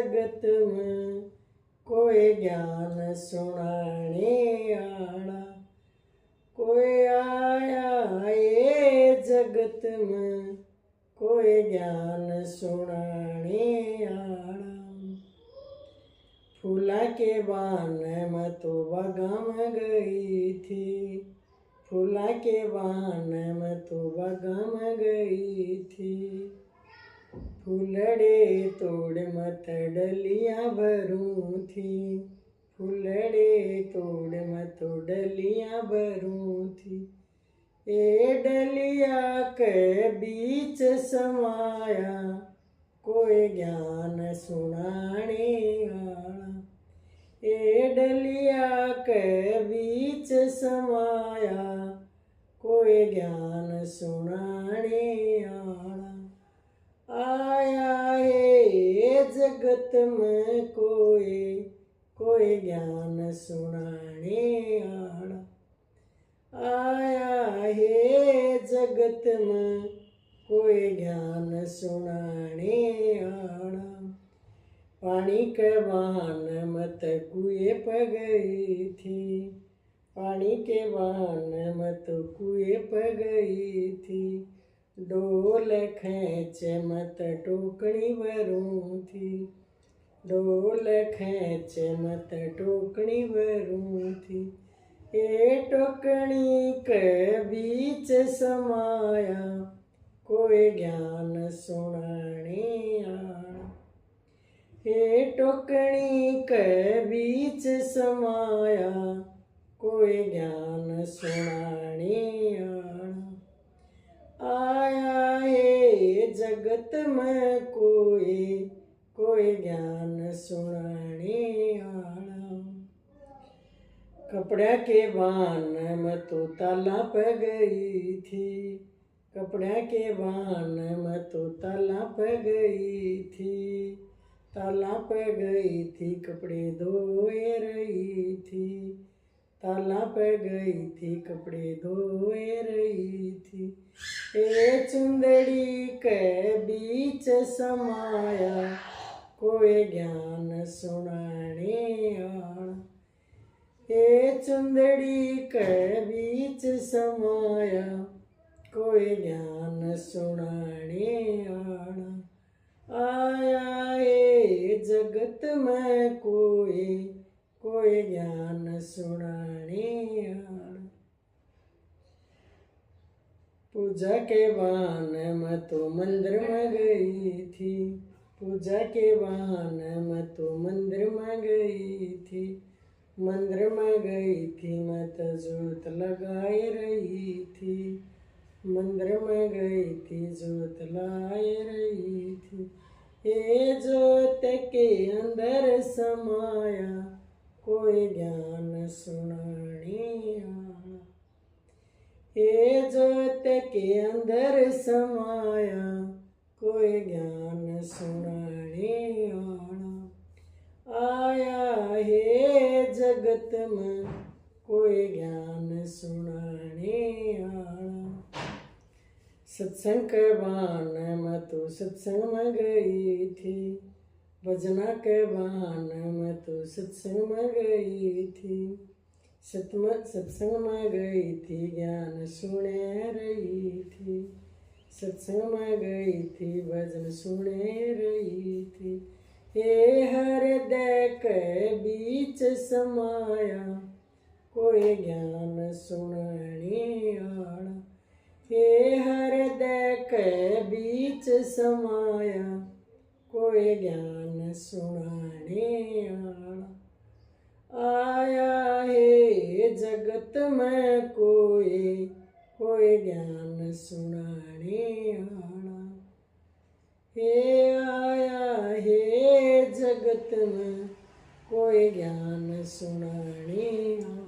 जगत में कोई ज्ञान सुनाने आला। कोई आया ये जगत में कोई ज्ञान सुनाने आला। फूला के बान में तो बगम गई थी, फूला के बान में तो बगम गई थी। फूलड़े तोड़ मत डलियाँ भरूं थी, फूलड़े तोड़ मत डलियाँ भरूं थी। ए डलिया के बीच समाया कोई ज्ञान सुनाने आला। ए डलिया के बीच समाया कोई ज्ञान सुनाने आला। आया है जगत में कोई ज्ञान सुनाने आला। आया है जगत में कोई ज्ञान सुनाने आला। पानी के बहान मत कुएं पे गई थी, पानी के बहान मत कुएं पे गई थी। डोल खींच मत टोकनी भरूं थी, डोल खींच मत टोकनी भरूं थी। ए टोकनी के बीच समाया कोई ज्ञान सुनाने आला। ए टोकनी के बीच समाया कोई ज्ञान सुनाने आला। आया है जगत में कोई ज्ञान सुनाने आला। कपड़ा के बान में तो ताला पे गई थी, कपड़ा के बान में तो ताला पे गई थी। ताला पे गई थी कपड़े धोए रही थी, ताला पे गई थी कपड़े धोए रही थी। ए चुंदड़ी के बीच समाया कोई ज्ञान सुनाने आला। ए चुंदड़ी के बीच समाया कोई ज्ञान सुनाने आला। आया है जगत में कोई ज्ञान सुनाने आला। पूजा के बहाने में तो मंदिर में गई थी, पूजा के बहाने में तो मंदिर में गई थी। मंदिर में गई थी मैं तो जोत लगाए रही थी, मंदिर में गई थी जोत लगाए रही थी। ये जोत के अंदर समाया कोई ज्ञान सुनाने आला। ये जोत के अंदर समाया कोई ज्ञान सुनाने आला। आया है जगत में कोई ज्ञान सुनाने आला। सत्संग के बहाने में तो सत्संग में गई थी, भजना के बहाने में तो सत्संग में गई थी। सत्संग में गई थी ज्ञान सुने रही थी, सत्संग में गई थी भजन सुने रही थी। हे हृदय के बीच समाया कोई ज्ञान सुनाने आला। हे हृदय के बीच समाया कोई ज्ञान सुनाने आला। आया है जगत में कोई ज्ञान सुनाने आला। हे आया है जगत में कोई ज्ञान सुनाने आला।